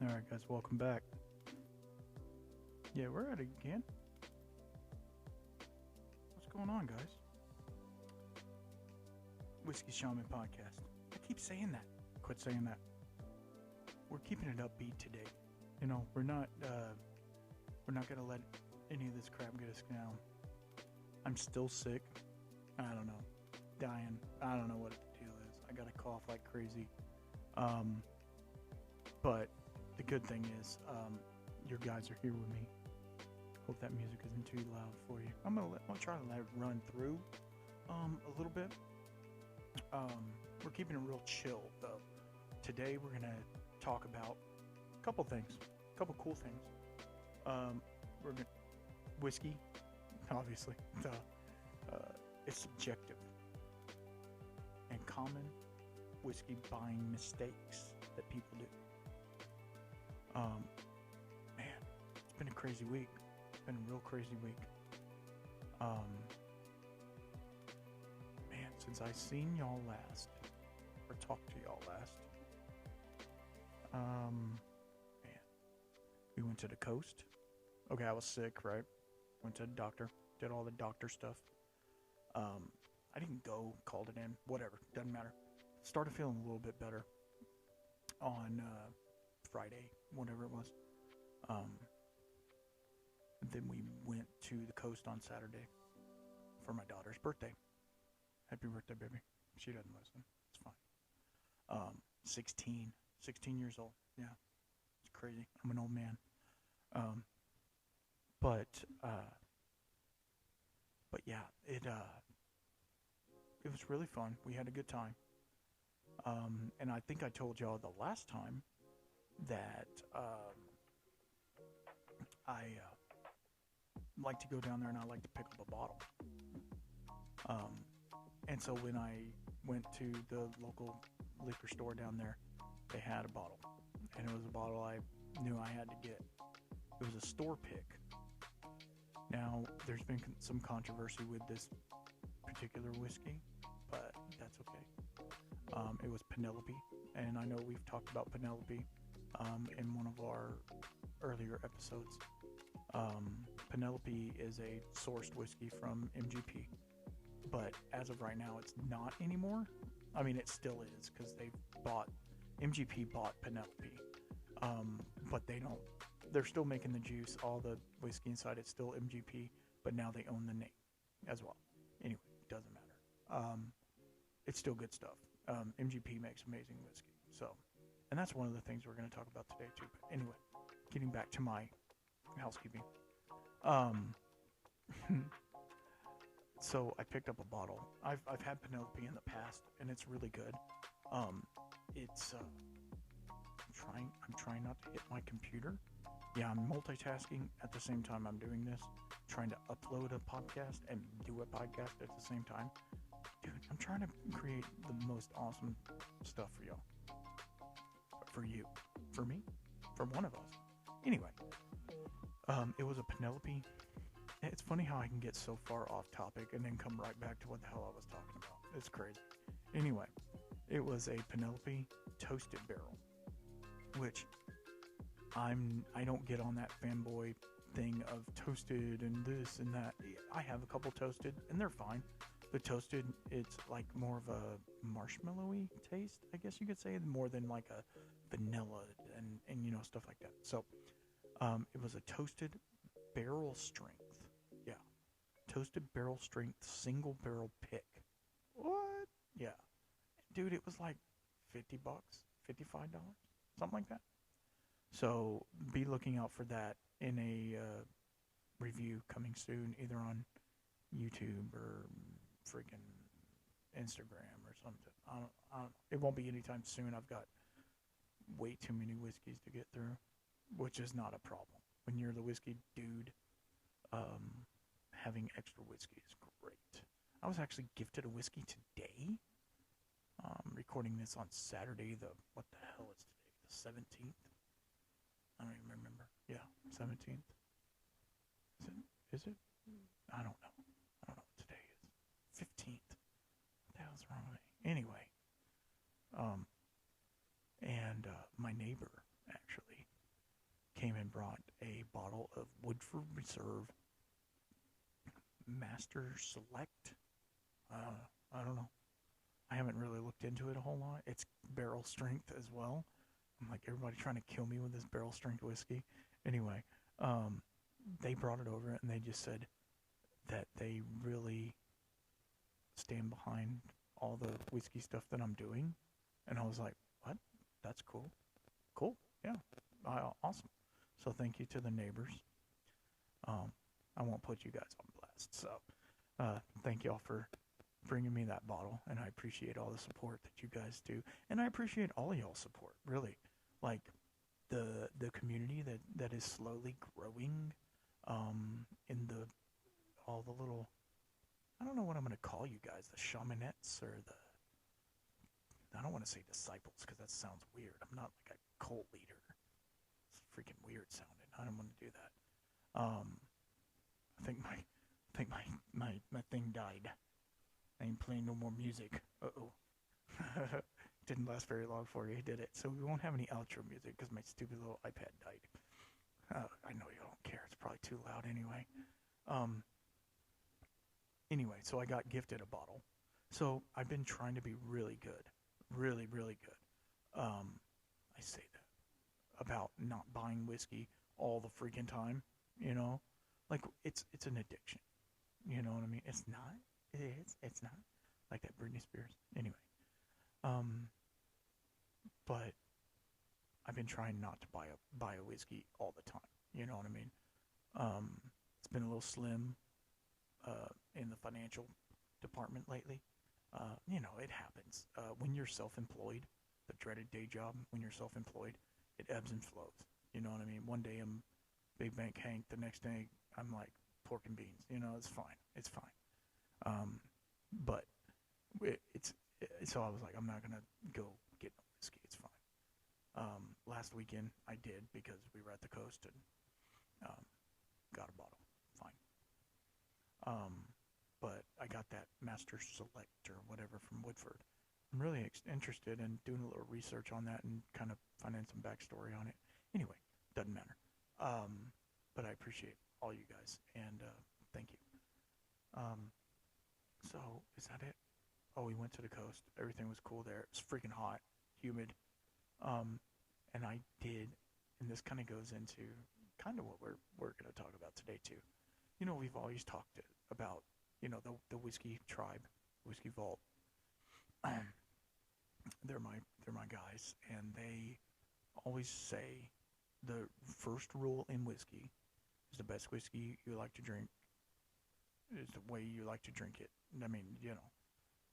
Alright, guys, welcome back. Yeah, we're at it again. What's going on, guys? Whiskeyshamanpodcast. I keep saying that. Quit saying that. We're keeping it upbeat today. You know, we're not gonna let any of this crap get us down. I'm still sick. I don't know. Dying. I don't know what the deal is. I got a cough like crazy. But the good thing is, your guys are here with me. Hope that music isn't too loud for you. I'll try to let it run through, a little bit. We're keeping it real chill, though. Today we're gonna talk about a couple things, a couple cool things. We're gonna whiskey, obviously. It's subjective and common whiskey buying mistakes that people do. Man, it's been a crazy week. It's been a real crazy week. Man, since I seen y'all last, or talked to y'all last, man, we went to the coast. Okay, I was sick, right? Went to the doctor, did all the doctor stuff. I didn't go, called it in, whatever, doesn't matter. Started feeling a little bit better on, Friday, whatever it was. Then we went to the coast on Saturday for my daughter's birthday. Happy birthday, baby. She doesn't listen. It's fine. 16 years old. Yeah, it's crazy. I'm an old man. But yeah, it was really fun. We had a good time. And I think I told y'all the last time that I like to go down there and I like to pick up a bottle. And so when I went to the local liquor store down there, they had a bottle. And it was a bottle I knew I had to get. It was a store pick. Now, there's been some controversy with this particular whiskey, but that's okay. It was Penelope, and I know we've talked about Penelope in one of our earlier episodes. Penelope is a sourced whiskey from MGP, but as of right now, it's not anymore. I mean, it still is, because MGP bought Penelope, but they're still making the juice. All the whiskey inside it's still MGP, but now they own the name as well. Anyway, it doesn't matter. It's still good stuff. MGP makes amazing whiskey. So, and that's one of the things we're going to talk about today too. But anyway, getting back to my housekeeping. So I picked up a bottle. I've had Penelope in the past, and it's really good. It's I'm trying not to hit my computer. Yeah, I'm multitasking at the same time I'm doing this, trying to upload a podcast and do a podcast at the same time. Dude, I'm trying to create the most awesome stuff for y'all. For you. For me. For one of us. Anyway. It was a Penelope. It's funny how I can get so far off topic and then come right back to what the hell I was talking about. It's crazy. Anyway. It was a Penelope toasted barrel. Which I don't get on that fanboy thing of toasted and this and that. I have a couple toasted and they're fine. The toasted, it's like more of a marshmallowy taste, I guess you could say, more than like a vanilla and you know, stuff like that. So, it was a toasted barrel strength. Yeah. Toasted barrel strength single barrel pick. What? Yeah. Dude, it was like $50, $55, something like that. So, be looking out for that in a review coming soon, either on YouTube or freaking Instagram or something. I don't, it won't be anytime soon. I've got way too many whiskeys to get through, which is not a problem. When you're the whiskey dude, having extra whiskey is great. I was actually gifted a whiskey today. Recording this on Saturday, what the hell is today? The 17th? I don't even remember. Yeah, 17th. Is it? I don't know. I don't know what today is. 15th. What the hell's wrong with me? Anyway. And my neighbor, actually, came and brought a bottle of Woodford Reserve Master Select. I don't know. I haven't really looked into it a whole lot. It's barrel strength as well. I'm like, everybody trying to kill me with this barrel strength whiskey. Anyway, they brought it over and they just said that they really stand behind all the whiskey stuff that I'm doing. And I was like, what? That's cool. Cool. Yeah. Awesome. So thank you to the neighbors. I won't put you guys on blast. So thank y'all for bringing me that bottle, and I appreciate all the support that you guys do, and I appreciate all of y'all's support, really. Like the community that is slowly growing, in all the little, I don't know what I'm gonna call you guys, the shamanettes or I don't want to say disciples because that sounds weird. I'm not like a cult leader. It's freaking weird sounding. I don't want to do that. I think my thing died. I ain't playing no more music. Uh-oh. Didn't last very long before he did it. So we won't have any outro music because my stupid little iPad died. I know you don't care. It's probably too loud anyway. Anyway, so I got gifted a bottle. So I've been trying to be really good. Really, really good. I say that about not buying whiskey all the freaking time, you know? Like, it's an addiction. You know what I mean? It's not. It is. It's not. Like that Britney Spears. Anyway. But I've been trying not to buy a whiskey all the time. You know what I mean? It's been a little slim in the financial department lately. You know, it happens. When you're self-employed, the dreaded day job, when you're self-employed, it ebbs and flows. You know what I mean? One day I'm Big Bank Hank. The next day I'm like pork and beans. You know, it's fine. It's fine. But so I was like, I'm not going to go get no whiskey. It's fine. Last weekend I did because we were at the coast and got a bottle. Fine. But I got that Master Select or whatever from Woodford. I'm really interested in doing a little research on that and kind of finding some backstory on it. Anyway, doesn't matter. But I appreciate all you guys, and thank you. So, is that it? Oh, we went to the coast. Everything was cool there. It was freaking hot, humid. And I did, and this kind of goes into kind of what we're going to talk about today too. You know, we've always talked about, you know, the whiskey tribe, whiskey vault. They're my guys, and they always say the first rule in whiskey is the best whiskey you like to drink is the way you like to drink it. I mean, you know,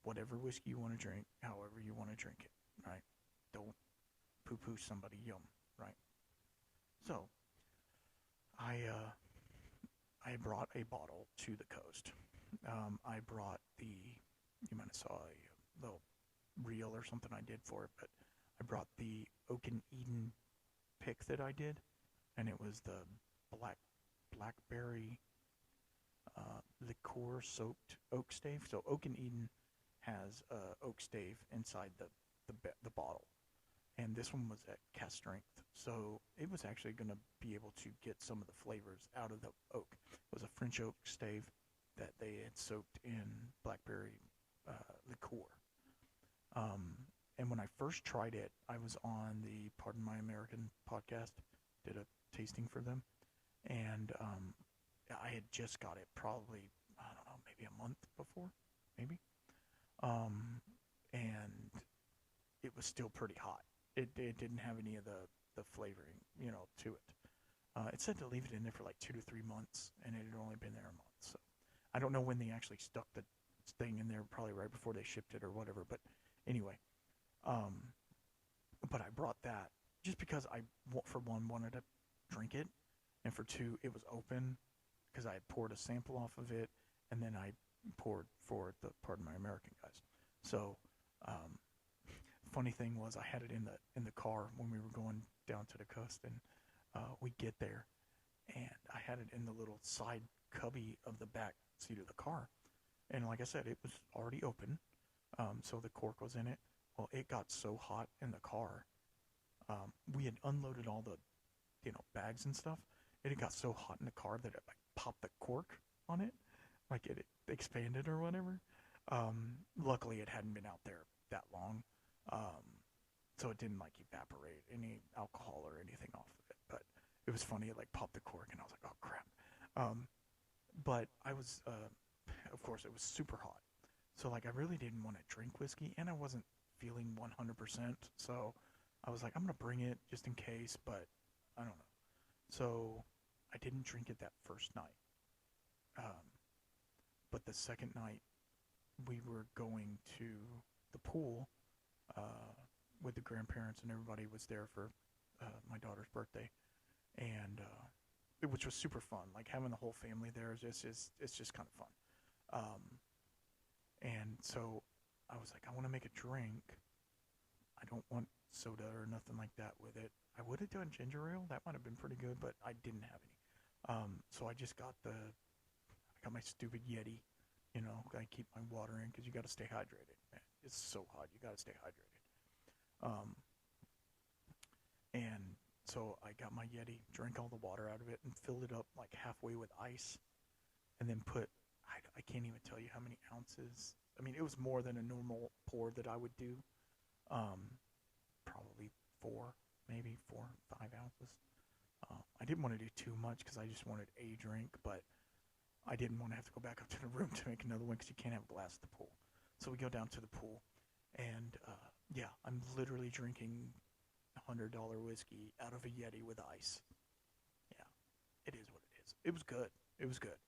whatever whiskey you want to drink, however you want to drink it, right? Don't poo-poo somebody yum, right? So, I brought a bottle to the coast. I brought you might have saw a little reel or something I did for it, but I brought the Oak and Eden pick that I did, and it was the blackberry liqueur soaked oak stave. So Oak and Eden has oak stave inside the bottle, and this one was at cast strength, so it was actually going to be able to get some of the flavors out of the oak. It was a French oak stave that they had soaked in blackberry liqueur. And when I first tried it, I was on the Pardon My American podcast, did a tasting for them, and I had just got it probably, I don't know, maybe a month before, maybe. And it was still pretty hot. It didn't have any of the flavoring, you know, to it. It said to leave it in there for like 2 to 3 months, and it had only been there a month. So I don't know when they actually stuck the thing in there, probably right before they shipped it or whatever. But anyway, but I brought that just because I, for one, wanted to drink it, and for two, it was open because I had poured a sample off of it, and then I poured for the Pardon My American guys. So, funny thing was, I had it in the car when we were going down to the coast, and we get there, and I had it in the little side cubby of the back seat of the car, and like I said, it was already open, so the cork was in it. Well, it got so hot in the car. We had unloaded all the bags and stuff. And it got so hot in the car that it like popped the cork on it, like it expanded or whatever. Luckily, it hadn't been out there that long, um, so it didn't like evaporate any alcohol or anything off of it. But it was funny. It like popped the cork, and I was like, "Oh crap!" But I was, of course, it was super hot, so like I really didn't want to drink whiskey, and I wasn't feeling 100%. So I was like, "I'm gonna bring it just in case," but I don't know. So I didn't drink it that first night. Um, but the second night, we were going to the pool uh, with the grandparents, and everybody was there for my daughter's birthday, and which was super fun. Like having the whole family there is it's just kind of fun. Um, and so I was like, I want to make a drink. I don't want soda or nothing like that with it. I would have done ginger ale. That might have been pretty good, but I didn't have any. So I just got I got my stupid Yeti. I keep my water in because you got to stay hydrated. Man, it's so hot. You got to stay hydrated. Um, and so I got my Yeti, drank all the water out of it, and filled it up like halfway with ice, and then I can't even tell you how many ounces. I mean, it was more than a normal pour that I would do. Um, Probably maybe 4, 5 ounces. I didn't want to do too much because I just wanted a drink, but I didn't want to have to go back up to the room to make another one because you can't have glass at the pool. So we go down to the pool, and yeah, I'm literally drinking $100 whiskey out of a Yeti with ice. Yeah, it is what it is. It was good. It was good.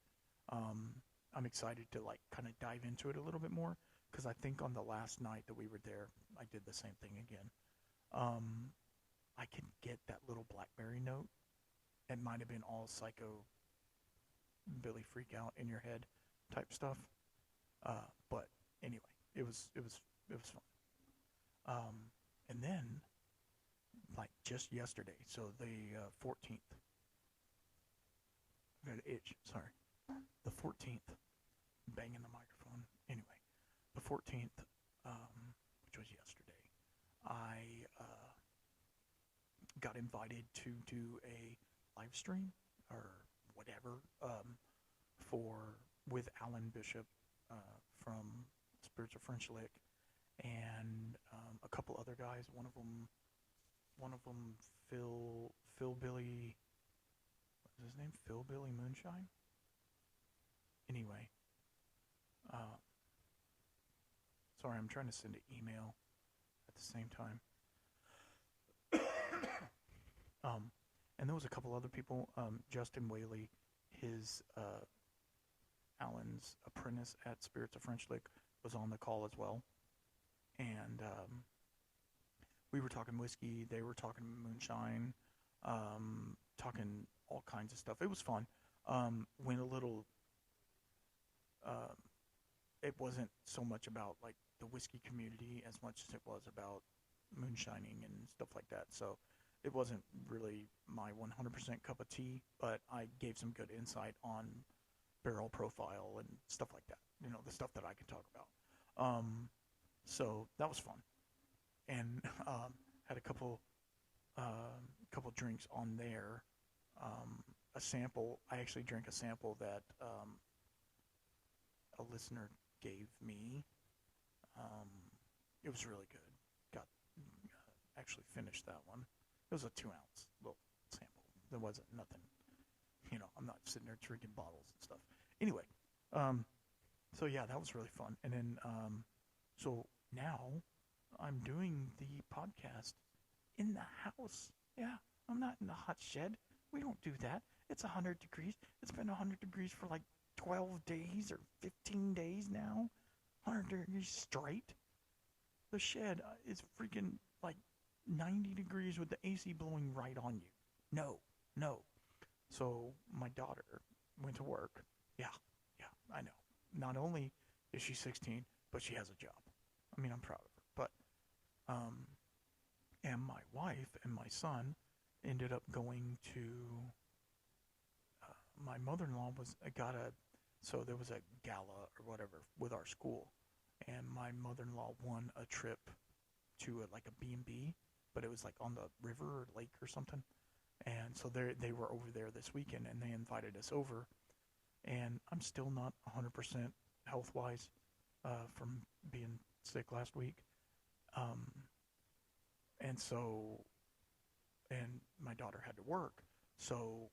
Um, I'm excited to like kind of dive into it a little bit more because I think on the last night that we were there, I did the same thing again. Um, I can get that little blackberry note. It might have been all psycho Billy freak out in your head type stuff. But anyway, it was fun. And then like just yesterday, so the 14th. I got an itch. Sorry, the 14th. Banging the microphone. Anyway, the 14th, which was yesterday, I got invited to do a live stream or whatever for with Alan Bishop from Spirits of French Lick and a couple other guys. One of them, Phil Billy. What was his name? Phil Billy Moonshine. Anyway, uh, sorry, I'm trying to send an email at the same time. And there was a couple other people. Justin Whaley, his Alan's apprentice at Spirits of French Lick, was on the call as well. And we were talking whiskey. They were talking moonshine, talking all kinds of stuff. It was fun. Went a little. It wasn't so much about like the whiskey community as much as it was about moonshining and stuff like that. So it wasn't really my 100% cup of tea, but I gave some good insight on barrel profile and stuff like that. The stuff that I can talk about. So that was fun, and had a couple drinks on there. A sample. I actually drank a sample that a listener gave me. It was really good. Got actually finished that one. It was a 2-ounce little sample. There wasn't nothing. I'm not sitting there drinking bottles and stuff. Anyway, so yeah, that was really fun. And then, so now I'm doing the podcast in the house. Yeah, I'm not in the hot shed. We don't do that. It's 100 degrees. It's been 100 degrees for like 12 days or 15 days now. 100 degrees straight. The shed is freaking like 90 degrees with the AC blowing right on you. No. So my daughter went to work. Yeah, I know. Not only is she 16, but she has a job. I mean, I'm proud of her. But, and my wife and my son ended up going to, my mother-in-law so there was a gala or whatever with our school. And my mother-in-law won a trip to like a B&B, but it was like on the river or lake or something. And so they were over there this weekend, and they invited us over. And I'm still not 100% health-wise from being sick last week. Um, and so, and my daughter had to work, so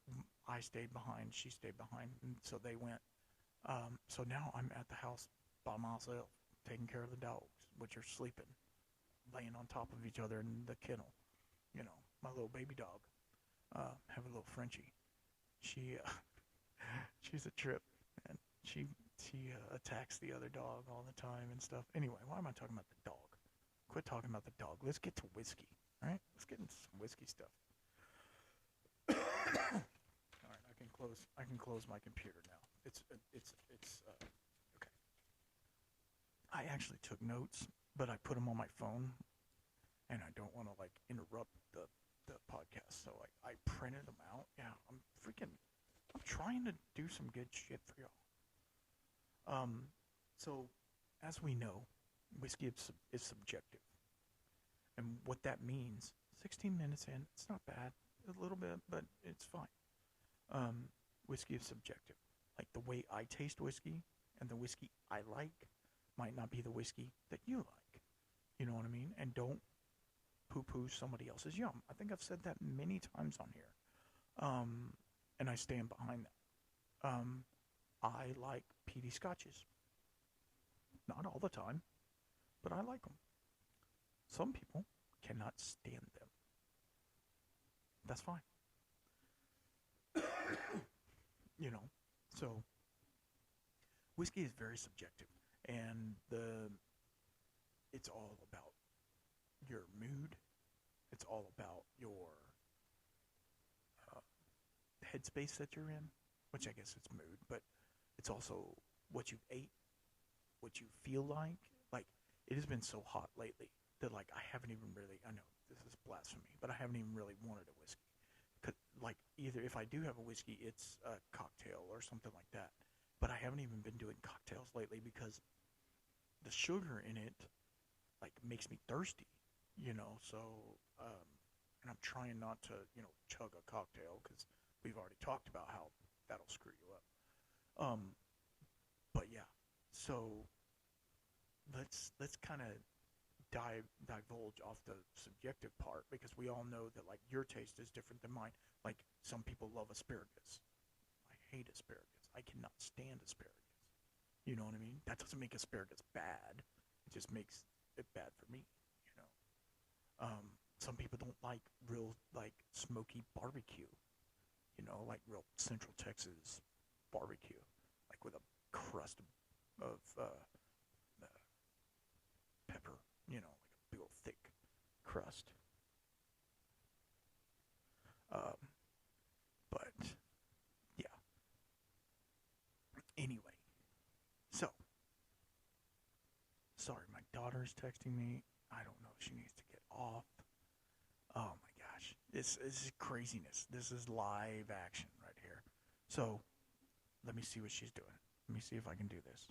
I stayed behind, she stayed behind, and so they went. So now I'm at the house by myself, taking care of the dogs, which are sleeping, laying on top of each other in the kennel. You know, my little baby dog. Have a little Frenchie. She, she's a trip, and she attacks the other dog all the time and stuff. Anyway, why am I talking about the dog? Quit talking about the dog. Let's get to whiskey. All right, let's get into some whiskey stuff. All right, I can close my computer now. It's okay. I actually took notes, but I put them on my phone, and I don't want to like interrupt the podcast, so I printed them out. Yeah, I'm trying to do some good shit for y'all. So as we know, whiskey is subjective, and what that means. 16 minutes in, it's not bad, a little bit, but it's fine. Whiskey is subjective. Like the way I taste whiskey and the whiskey I like might not be the whiskey that you like. You know what I mean? And don't poo-poo somebody else's yum. I think I've said that many times on here. And I stand behind that. I like peaty scotches. Not all the time, but I like them. Some people cannot stand them. That's fine. You know, so whiskey is very subjective, and it's all about your mood. It's all about your headspace that you're in, which I guess it's mood, but it's also what you've ate, what you feel like. Like, it has been so hot lately that, like, I haven't even really, I know this is blasphemy, but I haven't even really wanted a whiskey. Like, either if I do have a whiskey, it's a cocktail or something like that. But I haven't even been doing cocktails lately because the sugar in it, like, makes me thirsty, you know, so, and I'm trying not to, you know, chug a cocktail because we've already talked about how that'll screw you up. But yeah, so let's kind of divulge off the subjective part, because we all know that, like, your taste is different than mine. Like, some people love asparagus. I hate asparagus. I cannot stand asparagus. You know what I mean? That doesn't make asparagus bad. It just makes it bad for me, you know. Some people don't like real, like, smoky barbecue. You know, like real Central Texas barbecue, like with a crust of pepper, you know, like a big old thick crust. But yeah. Anyway, so sorry, my daughter's texting me. I don't know if she needs to get off. Oh my gosh, this is craziness. This is live action right here. So let me see what she's doing. Let me see if I can do this.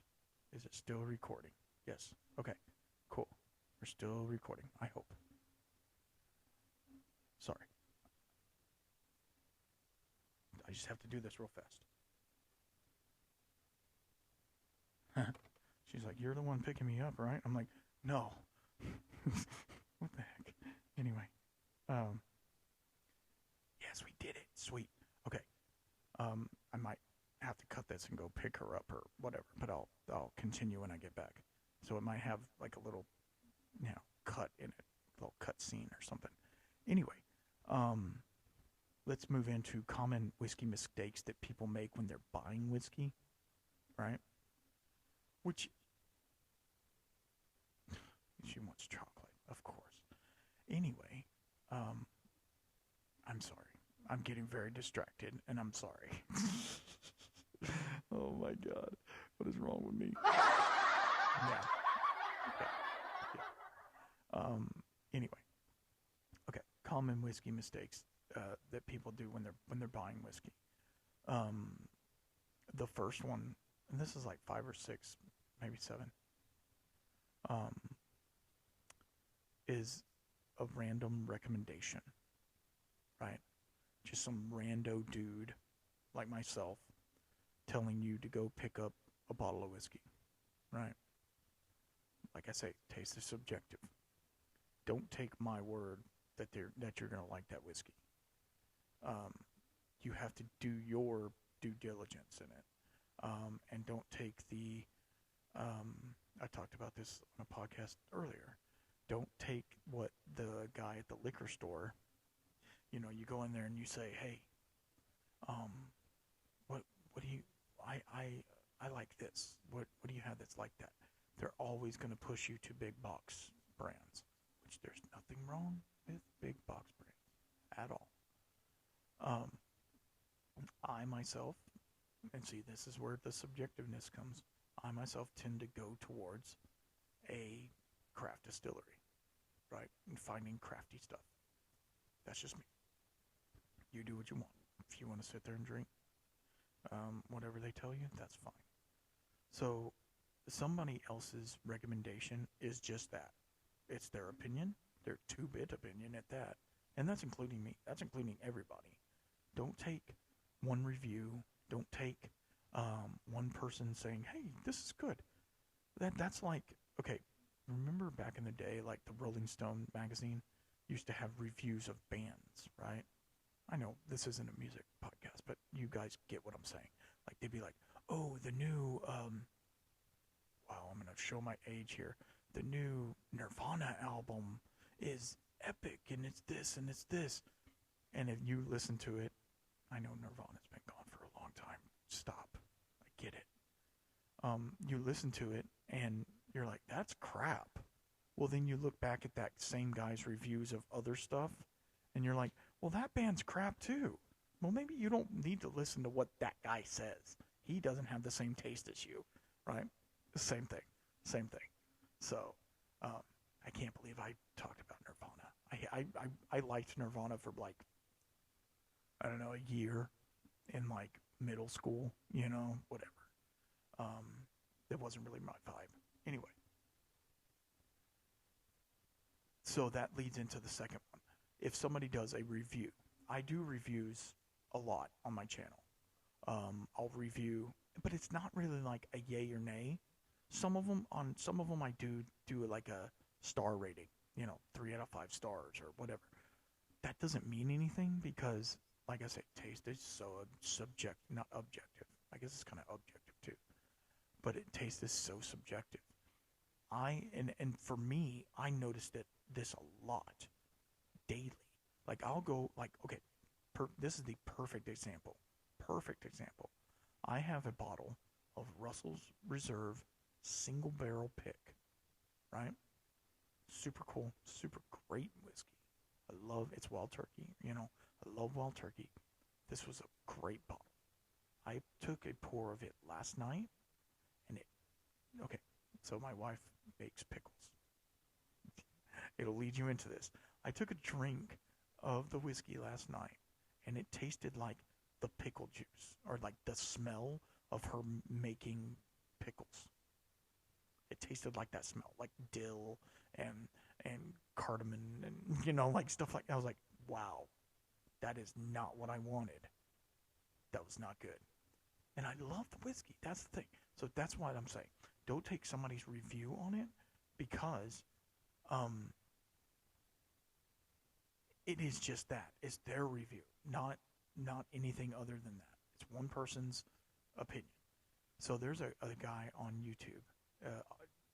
Is it still recording? Yes. Okay. Cool. We're still recording, I hope. Sorry. I just have to do this real fast. She's like, you're the one picking me up, right? I'm like, no. What the heck? Anyway. Yes, we did it. Sweet. Okay. I might have to cut this and go pick her up or whatever, but I'll continue when I get back. So it might have like a little, you know, cut in it, a little cut scene or something. Anyway, let's move into common whiskey mistakes that people make when they're buying whiskey, right? Which, she wants chocolate, of course. Anyway, I'm sorry. I'm getting very distracted, and I'm sorry. Oh my God, what is wrong with me? Yeah. Anyway, okay. Common whiskey mistakes that people do when they're buying whiskey. The first one, and this is like 5 or 6, maybe 7. Is a random recommendation, right? just some rando dude like myself telling you to go pick up a bottle of whiskey, right? Like I say, taste is subjective. Don't take my word that you're gonna like that whiskey. Um, you have to do your due diligence in it, and don't take the. I talked about this on a podcast earlier. Don't take what the guy at the liquor store. You go in there and you say, "Hey, um, what do you? I like this. What do you have that's like that?" They're always going to push you to big box brands, which there's nothing wrong with big box brands at all. Um, I myself, and see, this is where the subjectiveness comes. I myself tend to go towards a craft distillery, right? And finding crafty stuff. That's just me. You do what you want. If you want to sit there and drink whatever they tell you, that's fine. So somebody else's recommendation is just that. It's their opinion, their 2-bit opinion at that. And that's including me. That's including everybody. Don't take one review. Don't take one person saying, "Hey, this is good." That's like, okay, remember back in the day, like the Rolling Stone magazine used to have reviews of bands, right? I know this isn't a music podcast, but you guys get what I'm saying. Like, they'd be like, "Oh, the new, wow, I'm going to show my age here. The new Nirvana album is epic, and it's this, and it's this." And if you listen to it, I know Nirvana's been gone for a long time. Stop. I get it. You listen to it, and you're like, "That's crap." Well, then you look back at that same guy's reviews of other stuff, and you're like, "Well, that band's crap too." Well, maybe you don't need to listen to what that guy says. He doesn't have the same taste as you, right? Same thing. Same thing. So, I can't believe I talked about Nirvana. I liked Nirvana for like, I don't know, a year in like middle school, whatever. It wasn't really my vibe. Anyway. So that leads into the second one. If somebody does a review, I do reviews a lot on my channel. I'll review, but it's not really like a yay or nay. Some of them I do like a star rating, 3 out of 5 stars or whatever. That doesn't mean anything because, like I say, taste is so not objective. I guess it's kind of objective too, but taste is so subjective. And for me, I noticed this a lot daily. Like, I'll go like, okay, this is the perfect example. Perfect example. I have a bottle of Russell's Reserve single barrel pick, right? Super cool, super great whiskey. I love it's Wild Turkey, I love Wild Turkey. This was a great bottle. I took a pour of it last night, and okay, so my wife makes pickles. It'll lead you into this. I took a drink of the whiskey last night, and it tasted like the pickle juice, or like the smell of her making pickles. It tasted like that smell, like dill and cardamom and like stuff like that. I was like, wow, that is not what I wanted. That was not good. And I love the whiskey. That's the thing. So that's what I'm saying. Don't take somebody's review on it because it is just that. It's their review, not anything other than that. It's one person's opinion. So there's a guy on YouTube,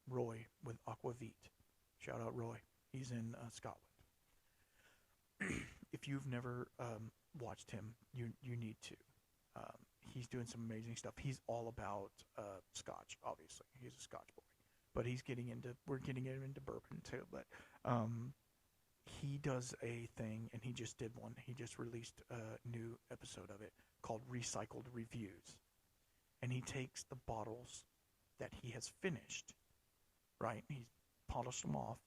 Roy with Aquavit. Shout out Roy. He's in Scotland. If you've never watched him, you need to. He's doing some amazing stuff. He's all about Scotch, obviously. He's a Scotch boy. But we're getting him into bourbon too. But he does a thing, and he just did one. He just released a new episode of it called Recycled Reviews. And he takes the bottles that he has finished, right? He's polished them off,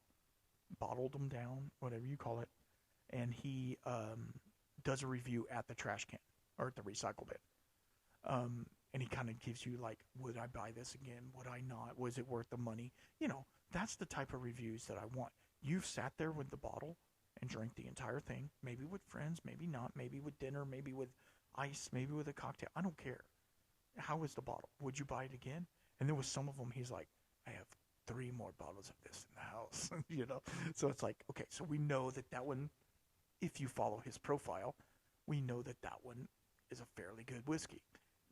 bottled them down, whatever you call it, and he does a review at the trash can or at the recycle bin. And he kind of gives you like, would I buy this again? Would I not? Was it worth the money? That's the type of reviews that I want. You've sat there with the bottle and drink the entire thing, maybe with friends, maybe not, maybe with dinner, maybe with ice, maybe with a cocktail. I don't care. How is the bottle? Would you buy it again? And there was some of them, he's like, I have 3 more bottles of this in the house, you know? So it's like, okay, so we know that one, if you follow his profile, we know that one is a fairly good whiskey,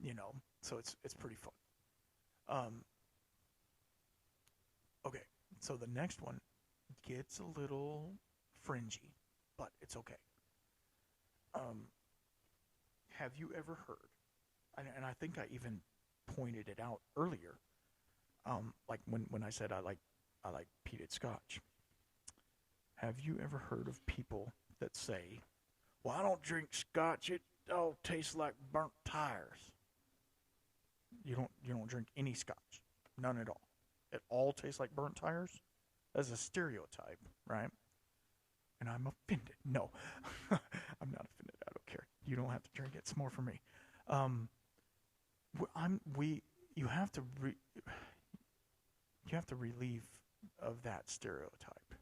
you know? So it's pretty fun. Okay, so the next one gets a little fringy, but it's okay. Have you ever heard, and I think I even pointed it out earlier, like when I said I like peated scotch. Have you ever heard of people that say, well, I don't drink scotch, it all tastes like burnt tires? You don't drink any scotch. None at all. It all tastes like burnt tires? That's a stereotype, right? And I'm offended. No, I'm not offended. I don't care. You don't have to drink it. It's more for me. You have to relieve of that stereotype.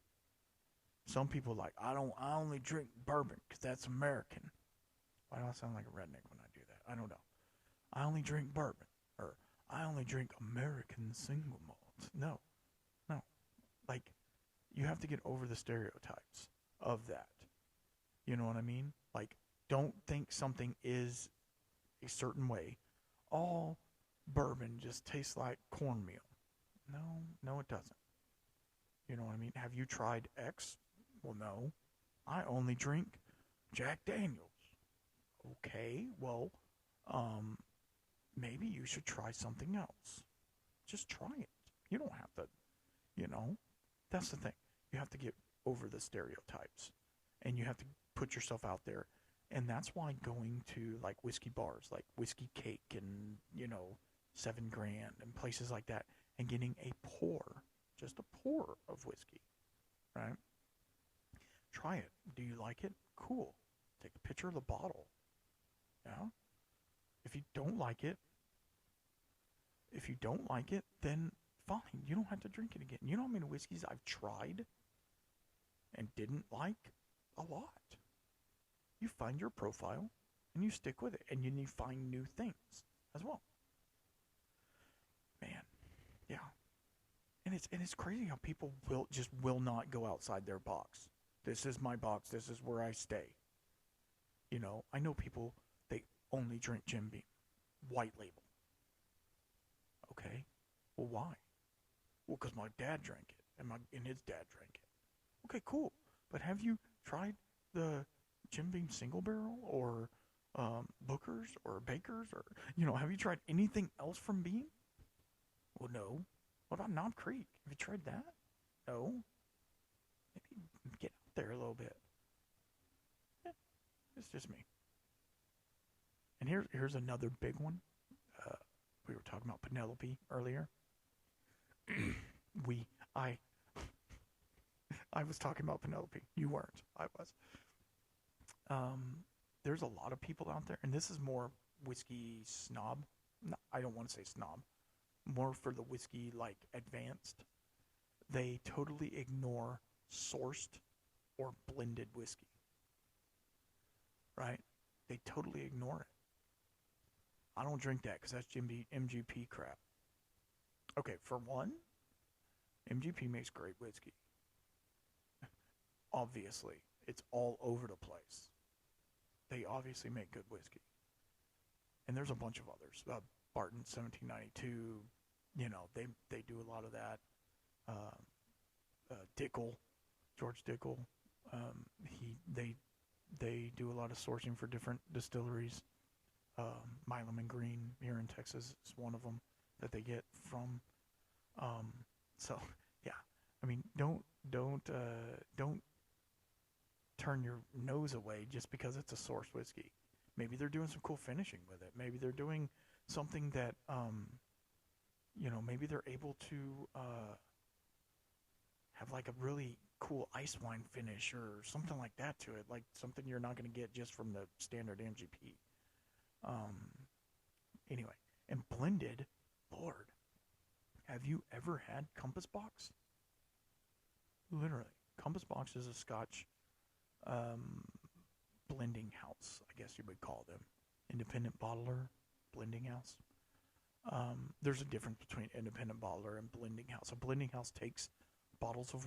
Some people like, I only drink bourbon because that's American. Why do I sound like a redneck when I do that? I don't know. I only drink bourbon, or I only drink American single malts. No. Like, you have to get over the stereotypes of that. You know what I mean? Like, don't think something is a certain way. All bourbon just tastes like cornmeal. No, it doesn't. You know what I mean? Have you tried X? Well, no. I only drink Jack Daniels. Okay, well, maybe you should try something else. Just try it. You don't have to, you know. That's the thing. You have to get over the stereotypes. And you have to put yourself out there. And that's why going to, like, whiskey bars, like Whiskey Cake and, you know, 7 Grand and places like that, and getting just a pour of whiskey, right? Try it. Do you like it? Cool. Take a picture of the bottle. Yeah? If you don't like it, then fine. You don't have to drink it again. You know how many whiskeys I've tried and didn't like? A lot. You find your profile and you stick with it, and you find new things as well. Man, yeah. And it's crazy how people will not go outside their box. This is my box. This is where I stay. You know, I know people, they only drink Jim Beam, white label. Okay, well, why? Well, because my dad drank it, and his dad drank it. Okay, cool. But have you tried the Jim Beam single barrel, or Booker's, or Baker's, or, you know, have you tried anything else from Beam? Well, no. What about Knob Creek? Have you tried that? No. Maybe get out there a little bit. Yeah, it's just me. And here's another big one. We were talking about Penelope earlier. I was talking about Penelope. You weren't. I was. There's a lot of people out there, and this is more whiskey snob. No, I don't want to say snob. More for the whiskey, like, advanced. They totally ignore sourced or blended whiskey. Right? They totally ignore it. I don't drink that because that's MGP crap. Okay, for one, MGP makes great whiskey. Obviously, it's all over the place. They obviously make good whiskey. And there's a bunch of others. Barton 1792, you know, they do a lot of that. Dickel, George Dickel, they do a lot of sourcing for different distilleries. Milam and Green here in Texas is one of them that they get from. So yeah, I mean, don't turn your nose away just because it's a sourced whiskey. Maybe they're doing some cool finishing with it. Maybe they're doing something that, you know, maybe they're able to have like a really cool ice wine finish or something like that to it, like something you're not going to get just from the standard MGP. Anyway, and blended, Lord, have you ever had Compass Box? Literally, Compass Box is a Scotch um, blending house, I guess you would call them. Independent bottler, blending house. There's a difference between independent bottler and blending house. A blending house takes barrels of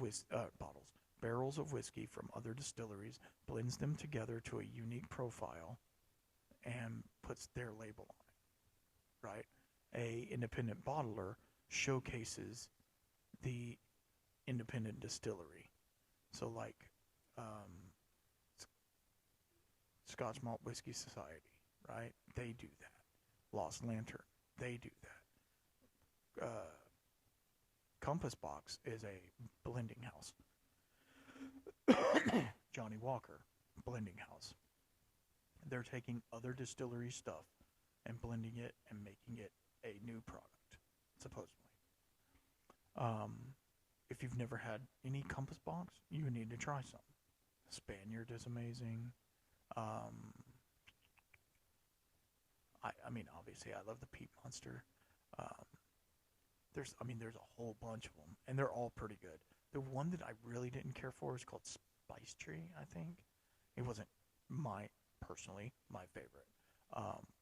whiskey from other distilleries, blends them together to a unique profile, and puts their label on it. Right? A independent bottler showcases the independent distillery. So, like, um, Scotch Malt Whiskey Society, right? They do that. Lost Lantern, they do that. Compass Box is a blending house. Johnny Walker, blending house. They're taking other distillery stuff and blending it and making it a new product, supposedly. Um, if you've never had any Compass Box, you need to try some. Spaniard is amazing. Um, I mean, obviously, I love the Peat Monster. Um, there's a whole bunch of them, and they're all pretty good. The one that I really didn't care for is called Spice Tree, I think. It wasn't personally, my favorite.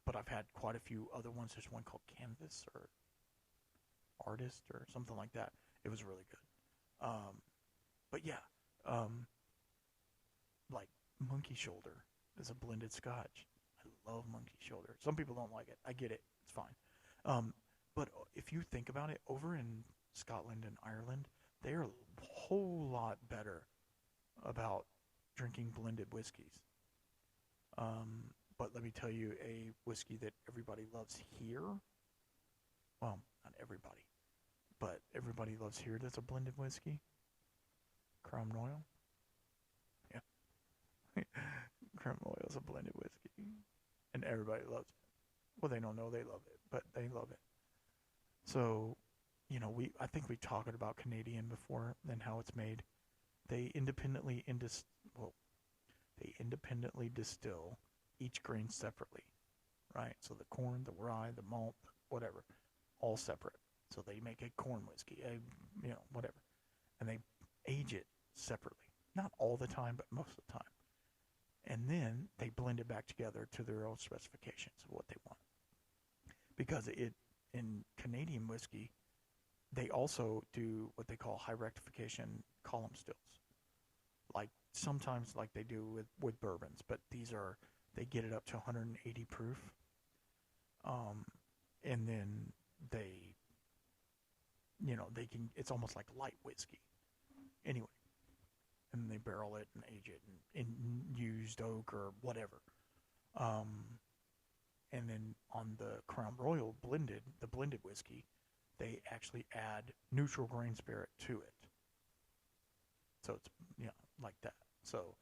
But I've had quite a few other ones. There's one called Canvas or Artist or something like that. It was really good. But yeah, like Monkey Shoulder is a blended Scotch. I love Monkey Shoulder. Some people don't like it. I get it. It's fine. But if you think about it, over in Scotland and Ireland, they are a whole lot better about drinking blended whiskeys. But let me tell you, a whiskey that everybody loves here, well, not everybody, but everybody loves here that's a blended whiskey, Crown Royal. Yeah. Crown Royal is a blended whiskey, and everybody loves it. Well, they don't know they love it, but they love it. So, I think we talked about Canadian before and how it's made. They independently distill each grain separately, right? So the corn, the rye, the malt, whatever, all separate. So they make a corn whiskey, whatever, and they age it separately. Not all the time, but most of the time. And then they blend it back together to their own specifications of what they want. Because in Canadian whiskey, they also do what they call high rectification column stills. Like sometimes like they do with bourbons, but they get it up to 180 proof. And then it's almost like light whiskey. Anyway, and they barrel it and age it in used oak or whatever. And then on the Crown Royal the blended whiskey, they actually add neutral grain spirit to it. So it's, like that. So,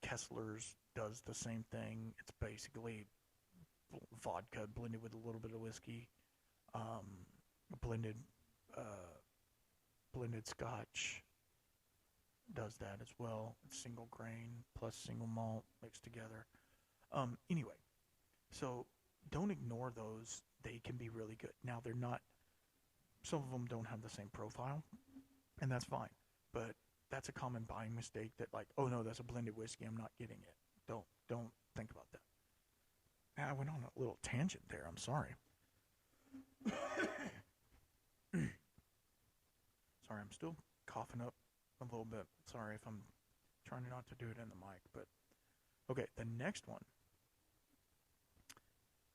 Kessler's does the same thing. It's basically vodka blended with a little bit of whiskey. Blended Scotch does that as well. It's single grain plus single malt mixed together. Anyway, so don't ignore those. They can be really good. Now some of them don't have the same profile, and that's fine. But that's a common buying mistake that like, oh no, that's a blended whiskey, I'm not getting it. Don't think about that. I went on a little tangent there, I'm sorry. Sorry, I'm still coughing up a little bit. Sorry if I'm trying not to do it in the mic, but okay, the next one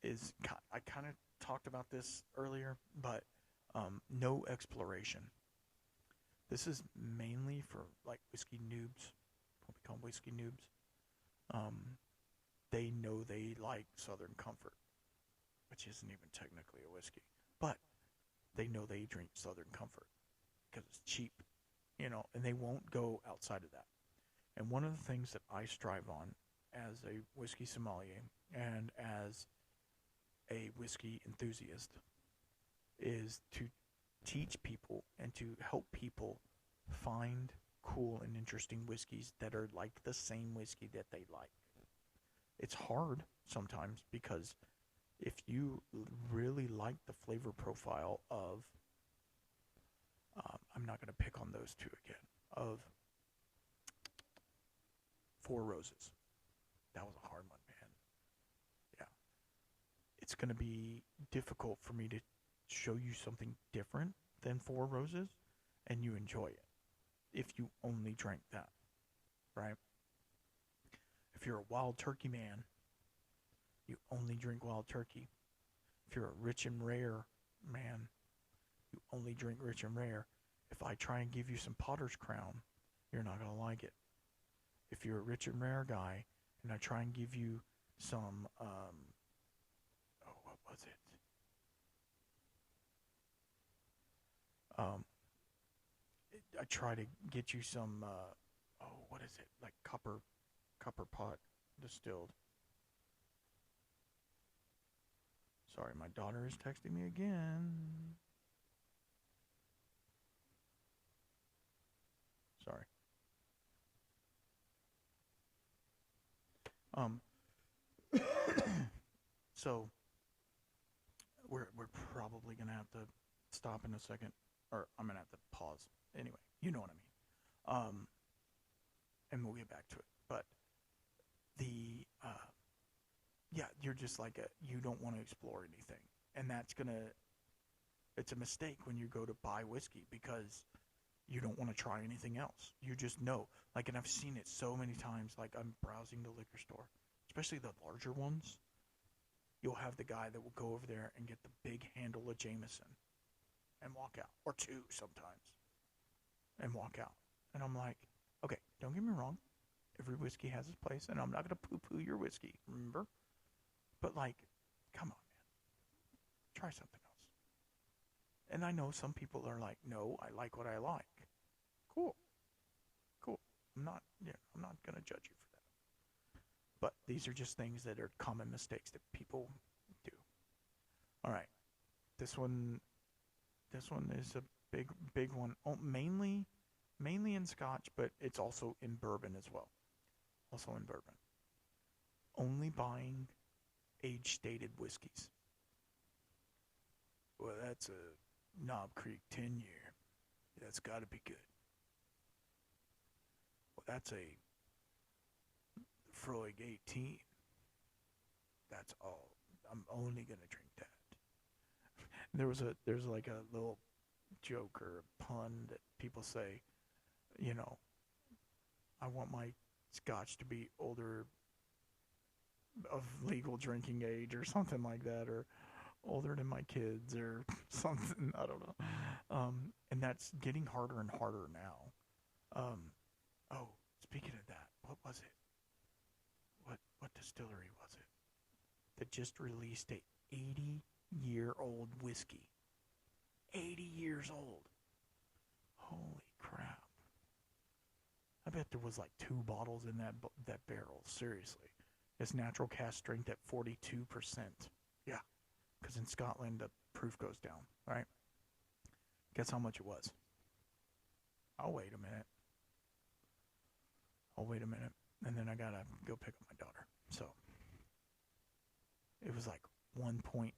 is, I kind of talked about this earlier, but no exploration. This is mainly for like whiskey noobs, what we call whiskey noobs. They know they like Southern Comfort, which isn't even technically a whiskey, but they know they drink Southern Comfort because it's cheap, and they won't go outside of that. And one of the things that I strive on as a whiskey sommelier and as a whiskey enthusiast is to teach people and to help people find cool and interesting whiskeys that are like the same whiskey that they like. It's hard sometimes because if you really like the flavor profile of, I'm not going to pick on those two again, of Four Roses. That was a hard one, man. Yeah. It's going to be difficult for me to show you something different than Four Roses and you enjoy it if you only drank that, right? If you're a wild turkey man, you only drink wild turkey. If you're a rich and rare man, you only drink rich and rare. If I try and give you some Potter's Crown, you're not going to like it. If you're a rich and rare guy, and I try and give you some, what was it? I try to get you some, what is it? Like copper pot distilled. Sorry, my daughter is texting me again. Sorry. So we're probably gonna have to stop in a second, or I'm gonna have to pause. Anyway, you know what I mean. And we'll get back to it. But yeah, you're just like you don't want to explore anything, and it's a mistake when you go to buy whiskey because you don't want to try anything else. You just know, like, and I've seen it so many times. Like, I'm browsing the liquor store, especially the larger ones. You'll have the guy that will go over there and get the big handle of Jameson and walk out, or two sometimes, and walk out. And I'm like, okay, don't get me wrong. Every whiskey has its place, and I'm not going to poo-poo your whiskey, remember? But, like, come on, man. Try something else. And I know some people are like, no, I like what I like. Cool. I'm not going to judge you for that. But these are just things that are common mistakes that people do. All right. This one is a big one. Oh, mainly in Scotch, but it's also in bourbon as well. Also in bourbon. Only buying age-stated whiskeys. Well, that's a Knob Creek 10-year. That's got to be good. Well, that's a Freud 18. That's all. I'm only going to drink that. There's like a little joke or a pun that people say, you know, I want my Scotch to be older of legal drinking age or something like that, or older than my kids or something. I don't know. And that's getting harder and harder now. Speaking of that, what was it? What distillery was it that just released a 80-year-old whiskey? 80 years old. Holy crap. I bet there was like 2 bottles in that barrel. Seriously. It's natural cask strength at 42%. Yeah. Because in Scotland, the proof goes down, right? Guess how much it was? I'll wait a minute. And then I gotta go pick up my daughter. So, it was like $1.8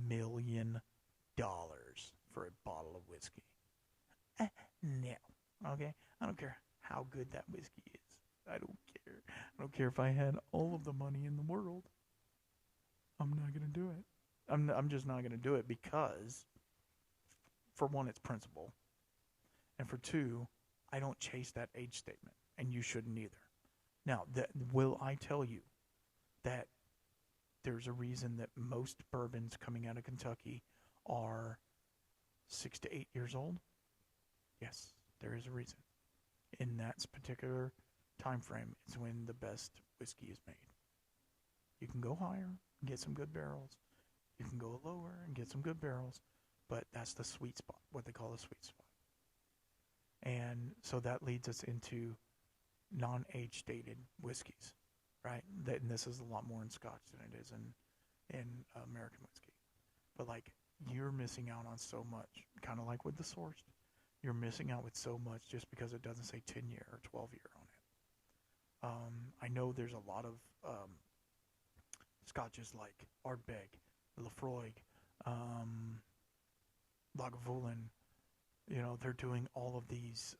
million for a bottle of whiskey. No. Okay? I don't care how good that whiskey is. I don't care. I don't care if I had all of the money in the world. I'm not going to do it. I'm just not going to do it because, for one, it's principle. And for two, I don't chase that age statement. And you shouldn't either. Now, will I tell you that there's a reason that most bourbons coming out of Kentucky are 6 to 8 years old? Yes, there is a reason. In that particular time frame, it's when the best whiskey is made. You can go higher and get some good barrels. You can go lower and get some good barrels, but that's the sweet spot, what they call the sweet spot. And so that leads us into non-age dated whiskeys, right? And this is a lot more in Scotch than it is in American whiskey. But like, you're missing out on so much, kind of like with the sourced. You're missing out with so much just because it doesn't say 10-year or 12-year on it. I know there's a lot of Scotches like Ardbeg, Lafroig, Lagavulin. You know, they're doing all of these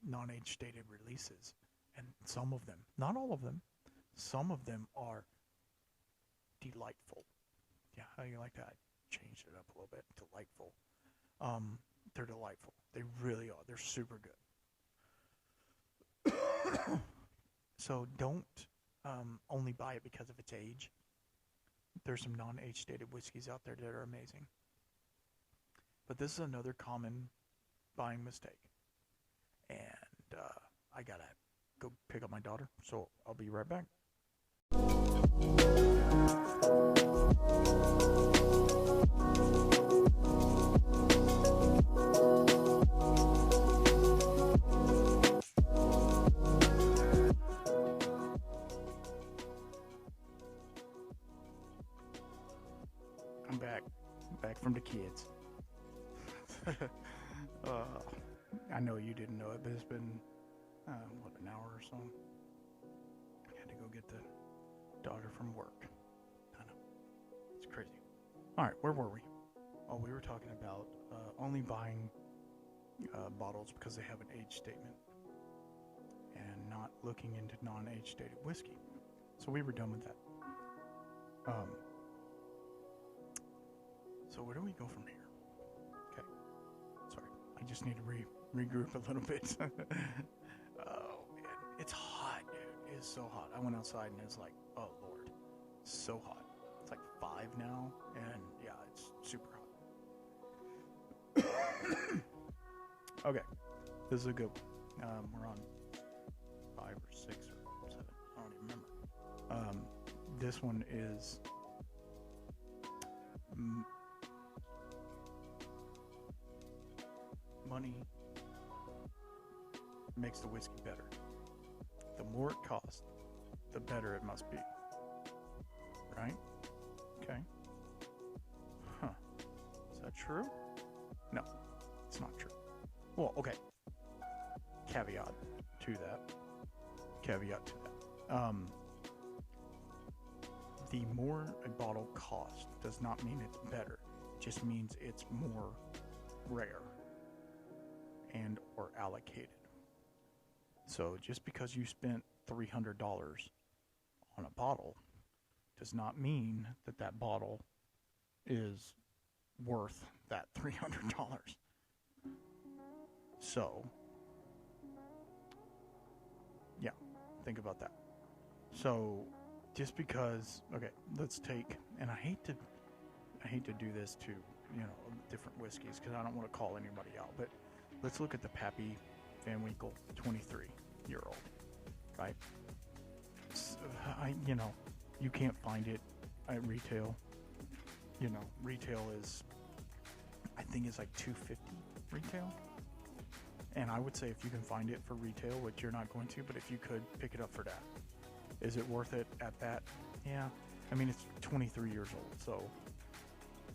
non-age stated releases, And some of them, not all of them, some of them are delightful. Yeah, how do you like that? Changed it up a little bit. Delightful. They're delightful. They really are. They're super good. So don't only buy it because of its age. There's some non-age dated whiskeys out there that are amazing. But this is another common buying mistake. And I gotta go pick up my daughter, so I'll be right back. I'm back from the kids. I know you didn't know it, but it's been, an hour or so. I had to go get the daughter from work. I know. It's crazy. Alright, where were we? Oh, we were talking about only buying bottles because they have an age statement and not looking into non-age dated whiskey. So we were done with that. So where do we go from here? Okay. Sorry. I just need to regroup a little bit. Oh, man. It's hot, dude. It is so hot. I went outside and it's like, oh, Lord. So hot. It's like 5 now, and yeah, it's super hot. Okay. This is a good one. We're on 5 or 6 or 7. I don't even remember. This one is... money makes the whiskey better. The more it costs, the better it must be. Right? Okay. Huh. Is that true? No, it's not true. Well, okay. Caveat to that. The more a bottle costs does not mean it's better. It just means it's more rare and or allocated. So just because you spent $300 on a bottle does not mean that that bottle is worth that $300. So, yeah, think about that. So, just because, okay, let's take, and I hate to do this to, different whiskeys because I don't want to call anybody out, but let's look at the Pappy Van Winkle 23-year-old, right? You can't find it at retail. Retail is, I think it's like $250 retail. And I would say if you can find it for retail, which you're not going to, but if you could, pick it up for that. Is it worth it at that? Yeah. I mean, it's 23 years old, so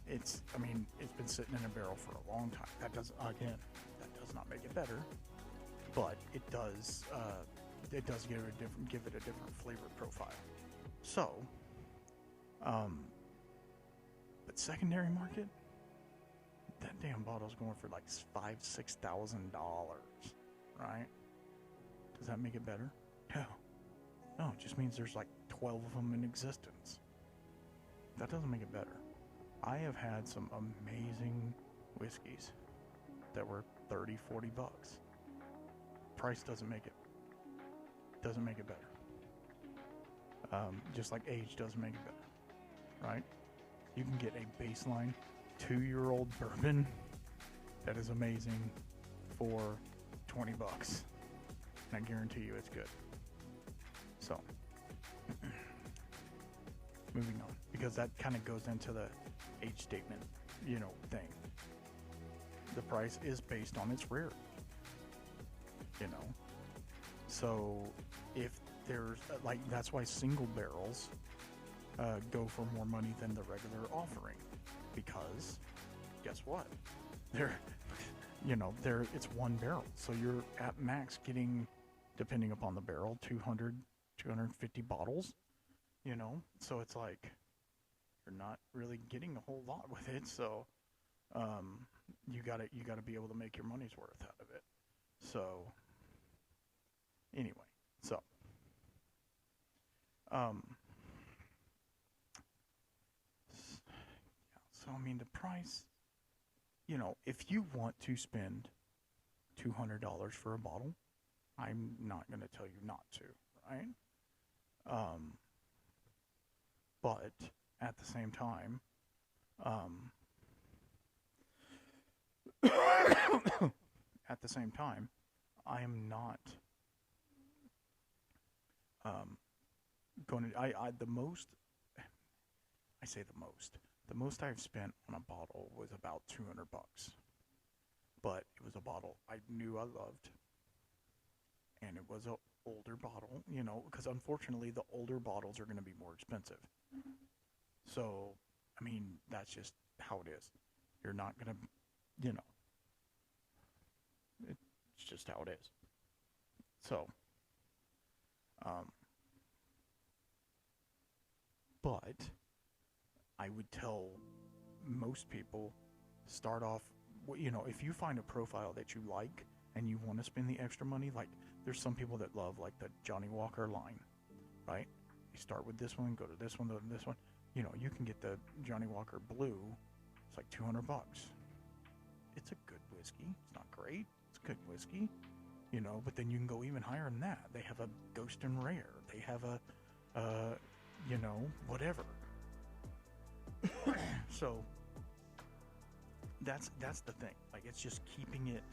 it's been sitting in a barrel for a long time. That does not make it better, but it does give it a different flavor profile. So, but secondary market, that damn bottle's going for like $5,000-$6,000, right? Does that make it better? No, it just means there's like 12 of them in existence. That doesn't make it better. I have had some amazing whiskeys that were $30-$40. Price doesn't make it better. Just like age doesn't make it better, right? You can get a baseline 2-year-old bourbon that is amazing for $20, and I guarantee you it's good. So, moving on, because that kind of goes into the age statement, thing. The price is based on its rarity, So, if there's, that's why single barrels go for more money than the regular offering, because guess what? It's one barrel, so you're at max getting, depending upon the barrel, 250 bottles, so it's like you're not really getting a whole lot with it, so you gotta be able to make your money's worth out of it. So anyway, So, um, so I mean, the price, if you want to spend $200 for a bottle, I'm not going to tell you not to, right? Um, but at the same time, um, at the same time, I am not going to. The most. I say the most. The most I've spent on a bottle was about $200, but it was a bottle I knew I loved, and it was an older bottle. Because unfortunately, the older bottles are going to be more expensive. So, I mean, that's just how it is. You're not going to, it's just how it is. So, but I would tell most people, start off, if you find a profile that you like and you want to spend the extra money, like there's some people that love like the Johnny Walker line, right? You start with this one, go to this one, go to this one. You can get the Johnny Walker Blue. It's like $200. It's a good whiskey. It's not great. It's good whiskey. But then you can go even higher than that. They have a Ghost and Rare. They have a, whatever. So that's the thing. Like, it's just keeping it.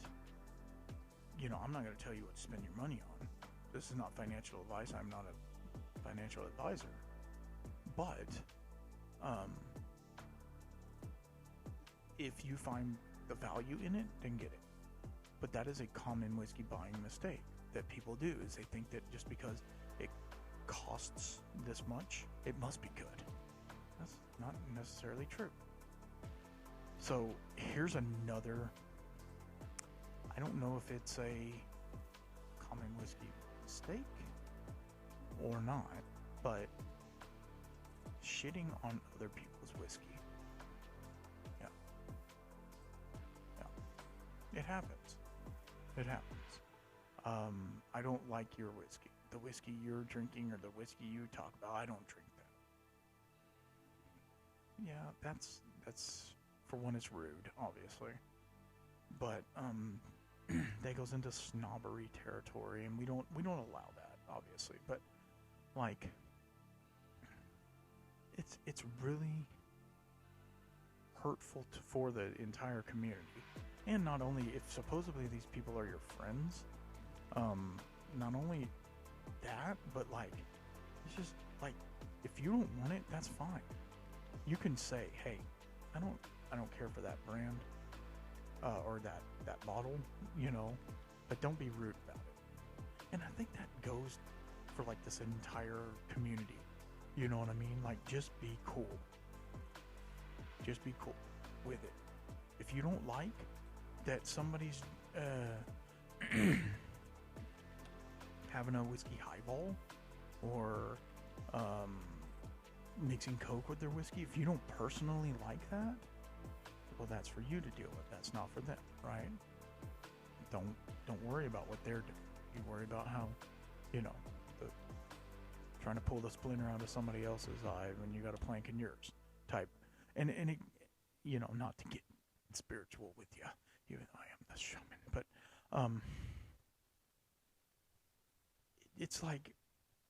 I'm not going to tell you what to spend your money on. This is not financial advice. I'm not a financial advisor. But if you find the value in it, then get it. But that is a common whiskey buying mistake that people do, is they think that just because it costs this much, it must be good. That's not necessarily true. So here's another, I don't know if it's a common whiskey mistake or not, but shitting on other people's whiskey. Yeah. It happens. It happens. I don't like your whiskey. The whiskey you're drinking or the whiskey you talk about, I don't drink that. Yeah, that's for one, it's rude, obviously. But that goes into snobbery territory, and we don't allow that, obviously. But like, it's really hurtful for the entire community. And not only, if supposedly these people are your friends, not only that, but like, it's just like, if you don't want it, that's fine. You can say, hey, I don't care for that brand, or that bottle, but don't be rude about it. And I think that goes for like this entire community. You know what I mean? Like, just be cool. Just be cool with it. If you don't like that somebody's having a whiskey highball or mixing Coke with their whiskey, if you don't personally like that, well, that's for you to deal with. That's not for them, right? Don't worry about what they're doing. You worry about how, trying to pull the splinter out of somebody else's eye when you got a plank in yours type. And it, not to get spiritual with you, even though I am the shaman, but it's like,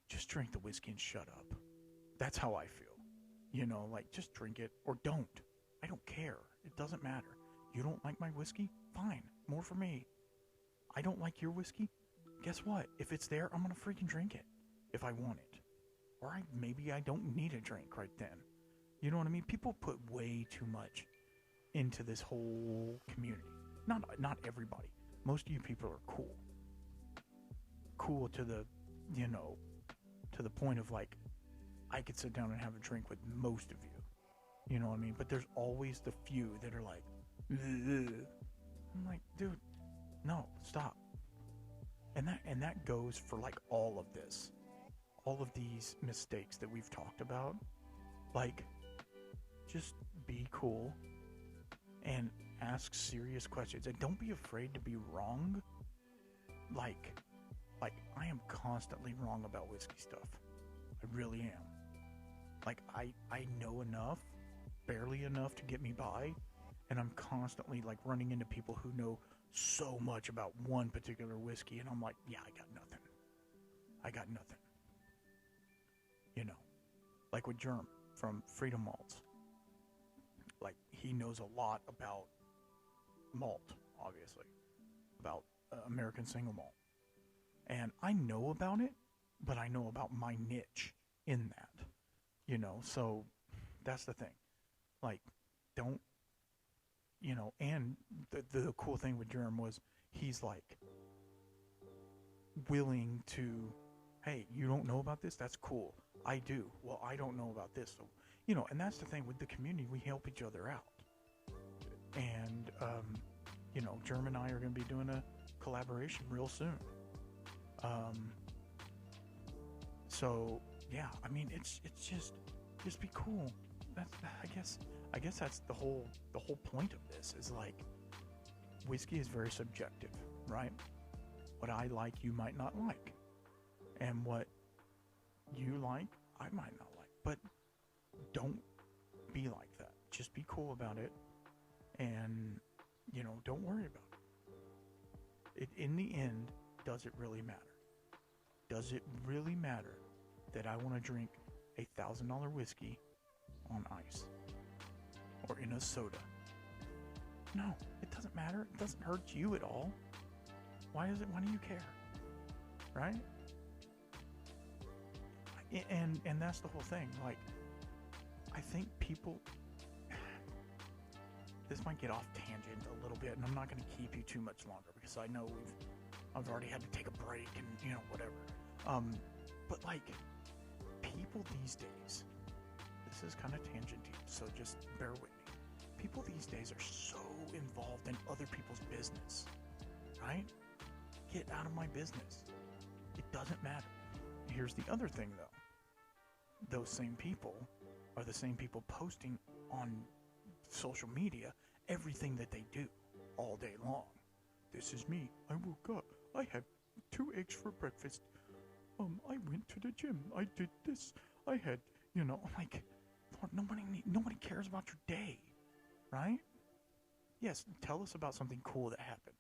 just drink the whiskey and shut up. That's how I feel. Like, just drink it or don't. I don't care. It doesn't matter. You don't like my whiskey? Fine. More for me. I don't like your whiskey? Guess what? If it's there, I'm gonna freaking drink it if I want it. Or maybe I don't need a drink right then. You know what I mean? People put way too much into this whole community. Not everybody. Most of you people are cool. Cool to the, to the point of like, I could sit down and have a drink with most of you. You know what I mean? But there's always the few that are like, ugh. I'm like, dude, no, stop. And that goes for like all of this. All of these mistakes that we've talked about. Like, just be cool and ask serious questions. And don't be afraid to be wrong. Like, like, I am constantly wrong about whiskey stuff. I really am. Like, I know enough, barely enough to get me by, and I'm constantly, like, running into people who know so much about one particular whiskey, and I'm like, yeah, I got nothing. You know, like with Germ from Freedom Malts. Like, he knows a lot about malt, obviously, about American single malt. And I know about it, but I know about my niche in that, you know, so that's the thing. Like, don't, you know, and the cool thing with Germ was he's like willing to, hey, you don't know about this? That's cool. I do. Well, I don't know about this. So, you know, and that's the thing with the community. We help each other out. And, you know, Germ and I are going to be doing a collaboration real soon. So yeah, I mean, it's just be cool. That's, I guess that's the whole point of this is like, whiskey is very subjective, right? What I like, you might not like, and what you like, I might not like. But don't be like that. Just be cool about it, and you know, don't worry about it. In the end, does it really matter? Does it really matter that I want to drink a $1,000 whiskey on ice or in a soda? No, it doesn't matter. It doesn't hurt you at all. Why do you care? Right? And that's the whole thing. Like, I think people, this might get off tangent a little bit, and I'm not going to keep you too much longer because I know I've already had to take a break and, you know, whatever. But like, people these days, this is kind of tangenty, so just bear with me. People these days are so involved in other people's business, right? Get out of my business. It doesn't matter. Here's the other thing, though. Those same people are the same people posting on social media everything that they do all day long. This is me. I woke up. I had 2 eggs for breakfast. I went to the gym. I did this. I had, you know, like, Lord, nobody cares about your day, right? Yes, tell us about something cool that happened.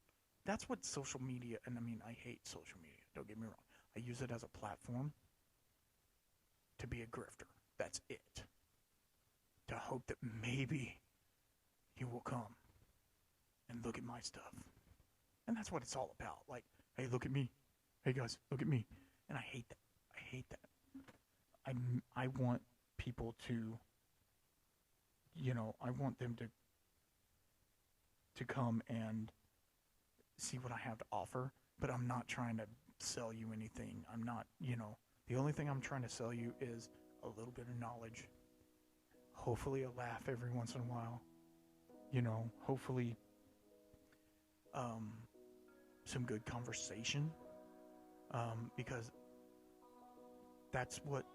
That's what social media, and I mean, I hate social media. Don't get me wrong. I use it as a platform to be a grifter. That's it. To hope that maybe you will come and look at my stuff. And that's what it's all about. Like, hey, look at me. Hey, guys, look at me. And I hate that. I want people to, you know, I want them to come and see what I have to offer, but I'm not trying to sell you anything. I'm not, you know, the only thing I'm trying to sell you is a little bit of knowledge, hopefully a laugh every once in a while, you know, hopefully some good conversation, because that's what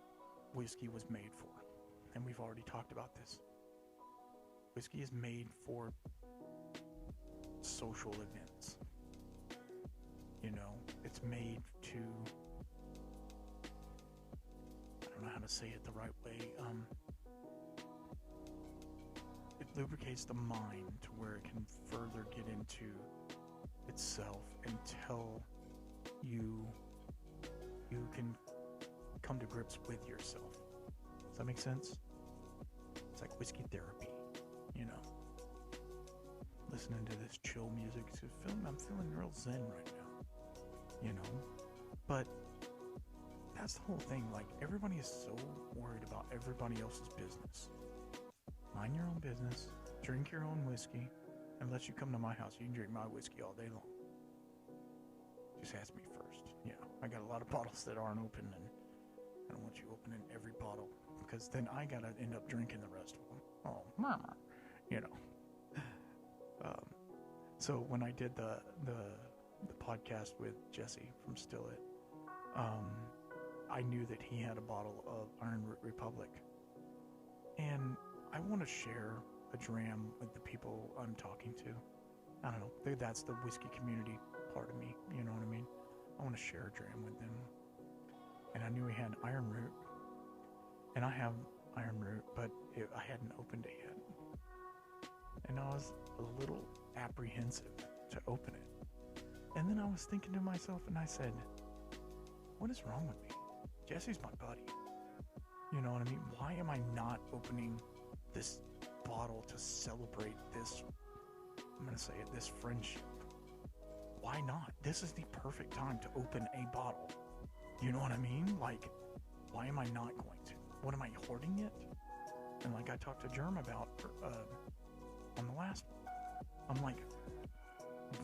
whiskey was made for. And we've already talked about this. Whiskey is made for social events. You know, it's made to, I don't know how to say it the right way, it lubricates the mind to where it can further get into itself until you can come to grips with yourself. Does that make sense? It's like whiskey therapy, you know. Listening to this chill music, I'm feeling real zen right now, you know. But that's the whole thing. Like, everybody is so worried about everybody else's business. Mind your own business. Drink your own whiskey. Unless you come to my house, you can drink my whiskey all day long. Just ask me first. Yeah, I got a lot of bottles that aren't open, and I don't want you opening every bottle, because then I gotta end up drinking the rest of them. Oh, mama, you know. So when I did the podcast with Jesse from Still It, I knew that he had a bottle of Iron Root Republic, and I want to share a dram with the people I'm talking to. I don't know. That's the whiskey community part of me. You know what I mean? I want to share a dram with him. And I knew he had iron root. And I have iron root, but I hadn't opened it yet. And I was a little apprehensive to open it. And then I was thinking to myself, and I said, what is wrong with me? Jesse's my buddy. You know what I mean? Why am I not opening this bottle to celebrate this, I'm going to say it, this friendship? Why not? This is the perfect time to open a bottle. You know what I mean? Like, why am I not going to? What, am I hoarding it? And like I talked to Germ about on the last one, I'm like,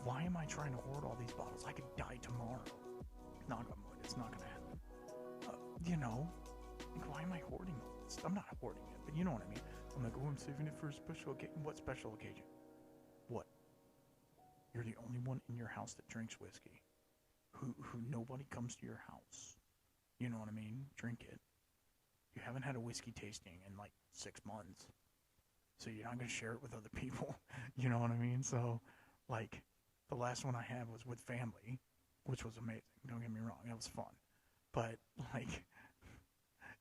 why am I trying to hoard all these bottles? I could die tomorrow. Knock on wood, it's not going to happen. You know, like, why am I hoarding this? I'm not hoarding it, but you know what I mean. I'm like, oh, I'm saving it for a special occasion. What special occasion? What? You're the only one in your house that drinks whiskey. Who nobody comes to your house. You know what I mean? Drink it. You haven't had a whiskey tasting in like 6 months. So you're not going to share it with other people. You know what I mean? So, like, the last one I had was with family, which was amazing. Don't get me wrong. It was fun. But, like,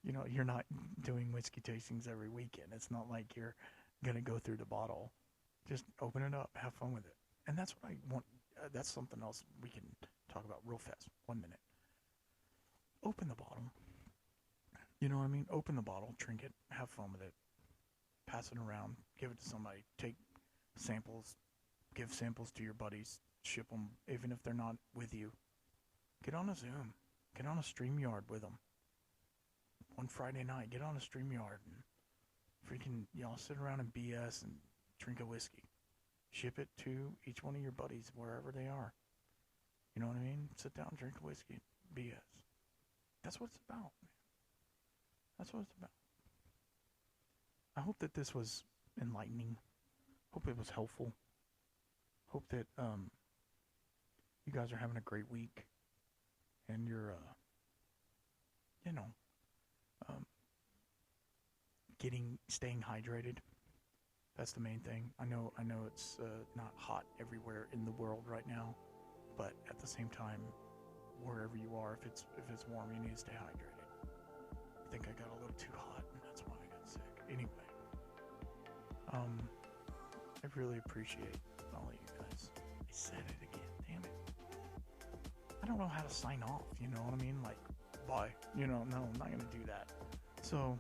you know, you're not doing whiskey tastings every weekend. It's not like you're going to go through the bottle. Just open it up. Have fun with it. And that's what I want. That's something else we can talk about real fast. 1 minute. Open the bottle. You know what I mean? Open the bottle. Drink it. Have fun with it. Pass it around. Give it to somebody. Take samples. Give samples to your buddies. Ship them, even if they're not with you. Get on a Zoom. Get on a StreamYard with them. One Friday night, get on a StreamYard and freaking, y'all sit around and BS and drink a whiskey. Ship it to each one of your buddies wherever they are. You know what I mean? Sit down, drink a whiskey, BS. That's what it's about, man. That's what it's about. I hope that this was enlightening. Hope it was helpful. Hope that you guys are having a great week. And you're, staying hydrated. That's the main thing. I know it's not hot everywhere in the world right now, but at the same time, wherever you are, if it's warm, you need to stay hydrated. I think I got a little too hot, and that's why I got sick. Anyway, I really appreciate all of you guys. I said it again. Damn it. I don't know how to sign off. You know what I mean? Like, bye. You know, no, I'm not gonna do that. So,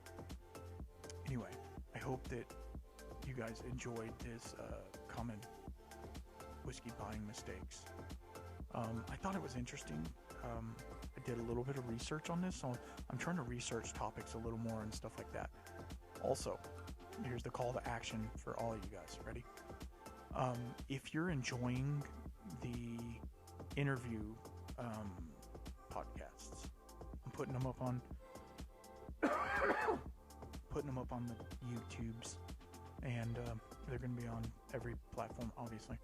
anyway, I hope that you guys enjoyed this common whiskey buying mistakes. I thought it was interesting. I did a little bit of research on this, so I'm trying to research topics a little more and stuff like that. Also, here's the call to action for all of you guys. Ready? If you're enjoying the interview podcasts, I'm putting them up on the YouTubes, and they're going to be on every platform, obviously.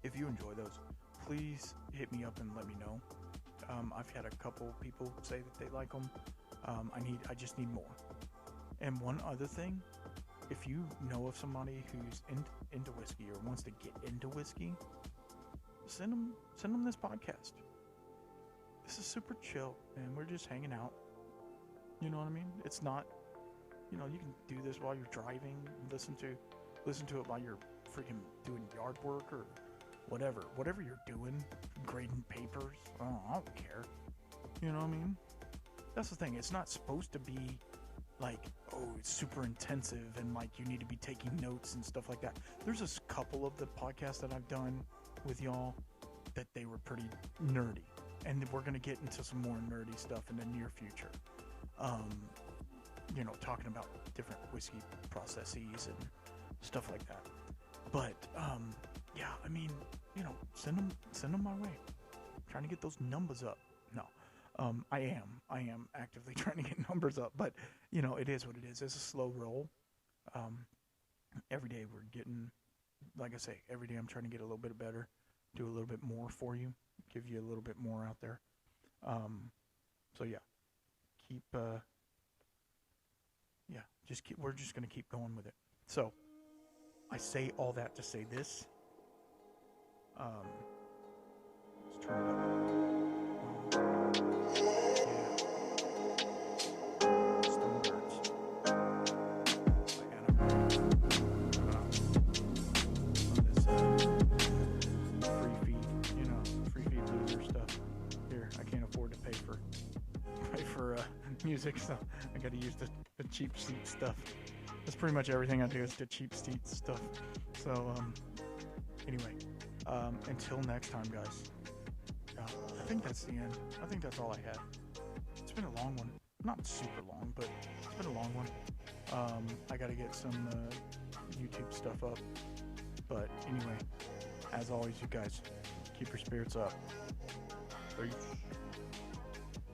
If you enjoy those, please hit me up and let me know. I've had a couple people say that they like them. I just need more. And one other thing, if you know of somebody who's into whiskey or wants to get into whiskey, send them this podcast. This is super chill, and we're just hanging out. You know what I mean? It's not, you can do this while you're driving. Listen to it while you're freaking doing yard work or whatever you're doing, grading papers. Oh, I don't care. You know what I mean? That's the thing. It's not supposed to be like, oh, it's super intensive and like you need to be taking notes and stuff like that. There's a couple of the podcasts that I've done with y'all that they were pretty nerdy, and we're gonna get into some more nerdy stuff in the near future. Talking about different whiskey processes and stuff like that. But yeah, I mean, send them my way. I'm trying to get those numbers up. No, I am actively trying to get numbers up, but it is what it is. It's a slow roll. Every day we're getting, like I say, every day I'm trying to get a little bit better, do a little bit more for you, give you a little bit more out there. So yeah, we're just gonna keep going with it. So I say all that to say this. Let's turn it up. music, so I gotta use the cheap seat stuff. That's pretty much everything I do is the cheap seat stuff. So, anyway, until next time, guys. I think that's the end. I think that's all I had. It's been a long one. Not super long, but it's been a long one. I gotta get some YouTube stuff up. But anyway, as always, you guys, keep your spirits up. Peace.